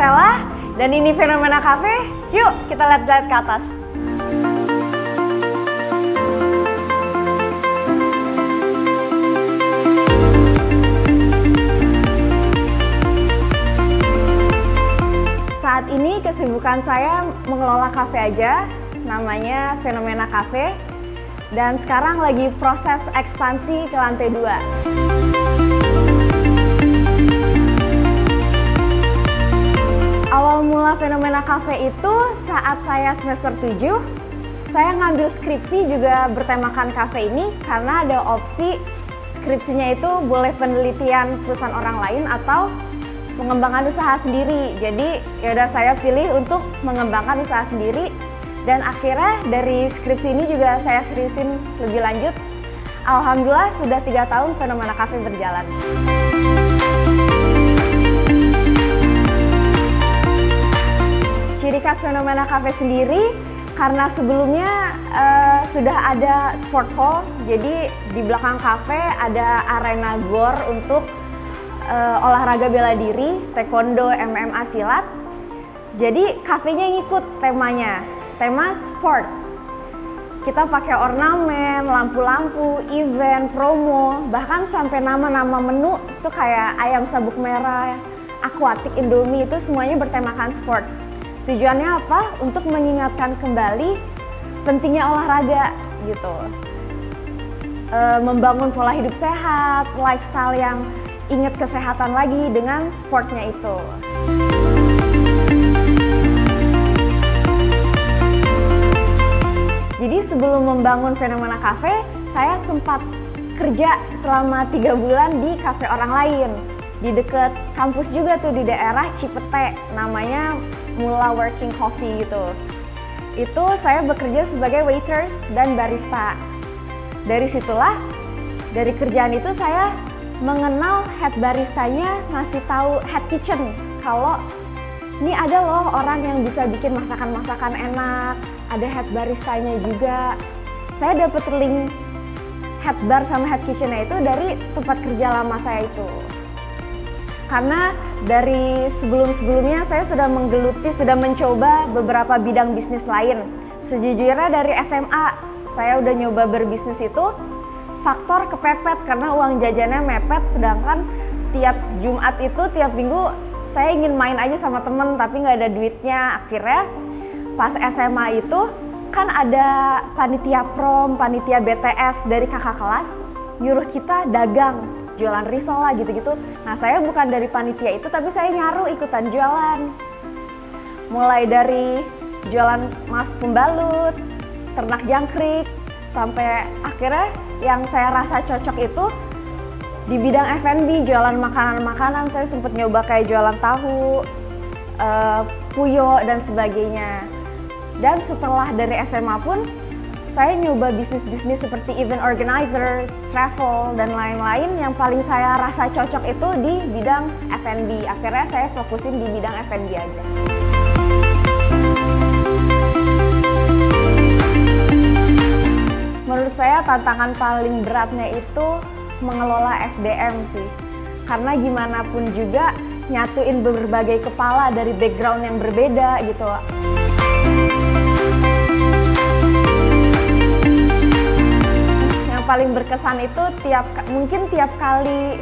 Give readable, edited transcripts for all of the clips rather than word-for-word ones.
Sela, dan ini Fenomena Cafe. Yuk kita lihat-lihat ke atas. Saat ini kesibukan saya mengelola kafe aja, namanya Fenomena Cafe. Dan sekarang lagi proses ekspansi ke lantai 2. Awal mula Fenomena Cafe itu saat saya semester 7, saya ngambil skripsi juga bertemakan kafe ini karena ada opsi skripsinya itu boleh penelitian perusahaan orang lain atau mengembangkan usaha sendiri. Jadi yaudah saya pilih untuk mengembangkan usaha sendiri. Dan akhirnya dari skripsi ini juga saya seriusin lebih lanjut. Alhamdulillah sudah 3 tahun Fenomena Cafe berjalan. Ciri khas Fenomena Cafe sendiri, karena sebelumnya sudah ada sport hall, jadi di belakang kafe ada arena gor untuk olahraga bela diri, taekwondo, MMA, silat. Jadi kafenya ngikut temanya. Tema sport. Kita pakai ornamen, lampu-lampu, event, promo, bahkan sampai nama-nama menu itu kayak ayam sabuk merah, aquatic, Indomie, itu semuanya bertemakan sport. Tujuannya apa? Untuk mengingatkan kembali pentingnya olahraga gitu. Membangun pola hidup sehat, lifestyle yang ingat kesehatan lagi dengan sportnya itu. Jadi sebelum membangun Fenomena Cafe, saya sempat kerja selama 3 bulan di kafe orang lain. Di dekat kampus juga tuh, di daerah Cipete, namanya Mula Working Coffee gitu. Itu saya bekerja sebagai waiters dan barista. Dari situlah, dari kerjaan itu saya mengenal head baristanya, ngasih tahu head kitchen kalau ini ada loh orang yang bisa bikin masakan-masakan enak, ada head baristanya juga. Saya dapat link head bar sama head kitchen-nya itu dari tempat kerja lama saya itu. Karena dari sebelum-sebelumnya saya sudah menggeluti, sudah mencoba beberapa bidang bisnis lain. Sejujurnya dari SMA saya udah nyoba berbisnis itu, faktor kepepet karena uang jajannya mepet, sedangkan tiap Jumat itu, tiap Minggu saya ingin main aja sama temen tapi nggak ada duitnya. Akhirnya pas SMA itu kan ada panitia prom, panitia BTS dari kakak kelas nyuruh kita dagang, jualan risola gitu-gitu. Nah saya bukan dari panitia itu tapi saya nyaru ikutan jualan. Mulai dari jualan pembalut, ternak jangkrik, sampai akhirnya yang saya rasa cocok itu di bidang F&B, jualan makanan-makanan. Saya sempat nyoba kayak jualan tahu, puyo, dan sebagainya. Dan setelah dari SMA pun, saya nyoba bisnis-bisnis seperti event organizer, travel, dan lain-lain. Yang paling saya rasa cocok itu di bidang F&B. Akhirnya saya fokusin di bidang F&B aja. Menurut saya tantangan paling beratnya itu mengelola SDM sih. Karena gimana pun juga nyatuin berbagai kepala dari background yang berbeda gitu. Yang paling berkesan itu mungkin tiap kali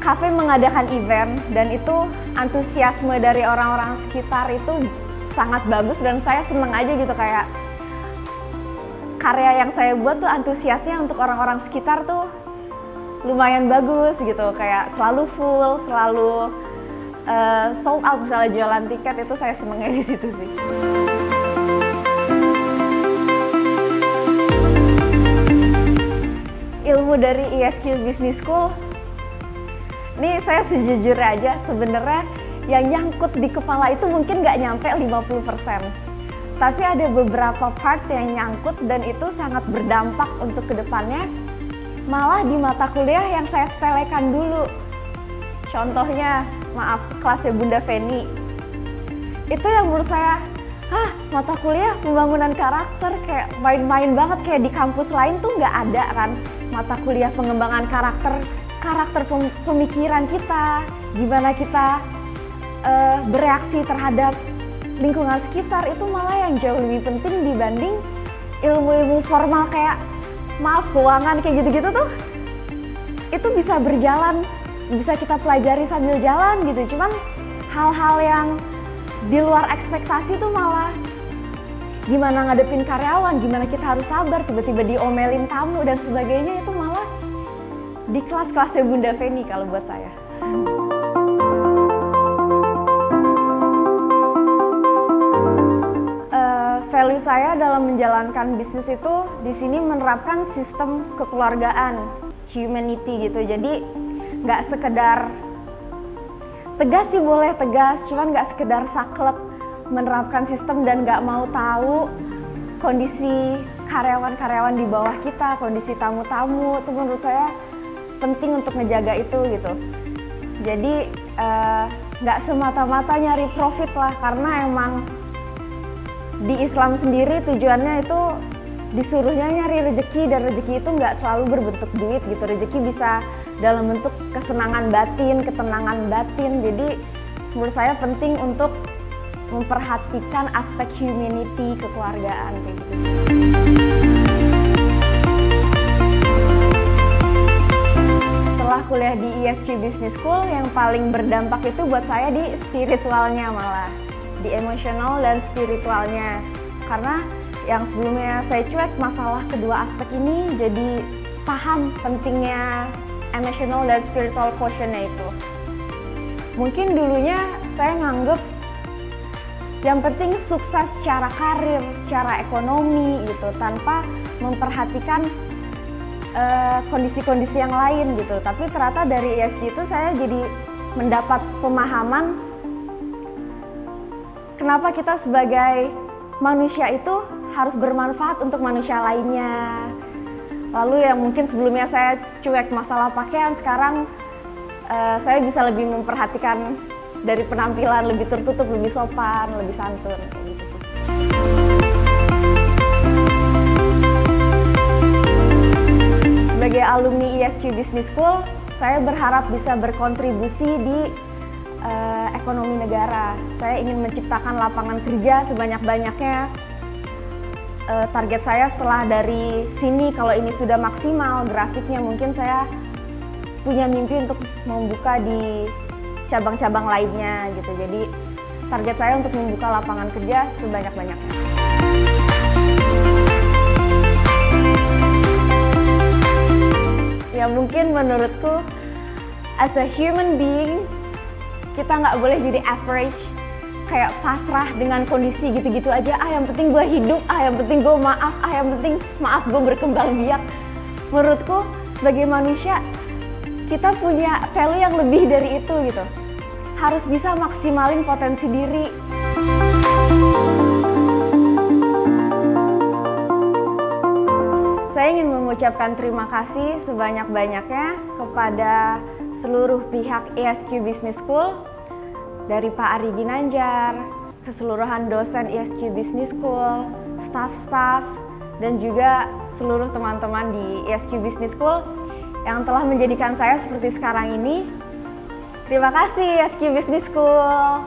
kafe mengadakan event dan itu antusiasme dari orang-orang sekitar itu sangat bagus dan saya seneng aja gitu, kayak karya yang saya buat tuh antusiasnya untuk orang-orang sekitar tuh lumayan bagus gitu, kayak selalu full, selalu sold out misalnya jualan tiket, itu saya senengnya di situ sih. Ilmu dari ISQ Business School, ini saya sejujurnya aja sebenarnya yang nyangkut di kepala itu mungkin nggak nyampe 50%. Tapi ada beberapa part yang nyangkut dan itu sangat berdampak untuk kedepannya. Malah di mata kuliah yang saya sepelekan dulu. Contohnya, maaf, kelasnya Bunda Feni. Itu yang menurut saya, mata kuliah pembangunan karakter kayak main-main banget, kayak di kampus lain tuh nggak ada kan. Mata kuliah pengembangan karakter pemikiran kita, gimana kita bereaksi terhadap lingkungan sekitar itu malah yang jauh lebih penting dibanding ilmu-ilmu formal kayak maaf keuangan kayak gitu-gitu tuh. Itu bisa berjalan, bisa kita pelajari sambil jalan gitu. Cuman hal-hal yang di luar ekspektasi tuh malah gimana ngadepin karyawan, gimana kita harus sabar, tiba-tiba diomelin tamu dan sebagainya, itu malah di kelas-kelasnya Bunda Feni kalau buat saya. Value saya dalam menjalankan bisnis itu di sini menerapkan sistem kekeluargaan, humanity gitu. Jadi nggak sekedar tegas sih, boleh tegas, cuman nggak sekedar saklek menerapkan sistem dan nggak mau tahu kondisi karyawan-karyawan di bawah kita, kondisi tamu-tamu. Itu menurut saya penting untuk ngejaga itu gitu. Jadi nggak semata-mata nyari profit lah, karena emang di Islam sendiri tujuannya itu disuruhnya nyari rezeki, dan rezeki itu nggak selalu berbentuk duit gitu. Rezeki bisa dalam bentuk kesenangan batin, ketenangan batin. Jadi menurut saya penting untuk memperhatikan aspek humanity, kekeluargaan kayak gitu. Setelah kuliah di ESQ Business School, yang paling berdampak itu buat saya di spiritualnya, malah di emosional dan spiritualnya. Karena yang sebelumnya saya cuek masalah kedua aspek ini, jadi paham pentingnya emotional dan spiritual quotient-nya itu. Mungkin dulunya saya nganggep yang penting sukses secara karir, secara ekonomi gitu, tanpa memperhatikan kondisi-kondisi yang lain gitu. Tapi ternyata dari ESG itu saya jadi mendapat pemahaman kenapa kita sebagai manusia itu harus bermanfaat untuk manusia lainnya. Lalu yang mungkin sebelumnya saya cuek masalah pakaian, sekarang saya bisa lebih memperhatikan dari penampilan, lebih tertutup, lebih sopan, lebih santun, kayak gitu sih. Sebagai alumni ESQ Business School, saya berharap bisa berkontribusi di ekonomi negara. Saya ingin menciptakan lapangan kerja sebanyak-banyaknya. Target saya setelah dari sini, kalau ini sudah maksimal grafiknya, mungkin saya punya mimpi untuk membuka di cabang-cabang lainnya gitu. Jadi target saya untuk membuka lapangan kerja sebanyak-banyaknya. Ya mungkin menurutku as a human being, kita nggak boleh jadi average, kayak pasrah dengan kondisi gitu-gitu aja. Yang penting gue hidup, yang penting gue maaf, yang penting maaf gue berkembang biak. Menurutku sebagai manusia, kita punya value yang lebih dari itu gitu. Harus bisa maksimalin potensi diri. Saya ingin mengucapkan terima kasih sebanyak-banyaknya kepada seluruh pihak ESQ Business School, dari Pak Ari Ginanjar, keseluruhan dosen ESQ Business School, staff-staff, dan juga seluruh teman-teman di ESQ Business School yang telah menjadikan saya seperti sekarang ini. Terima kasih ESQ Business School.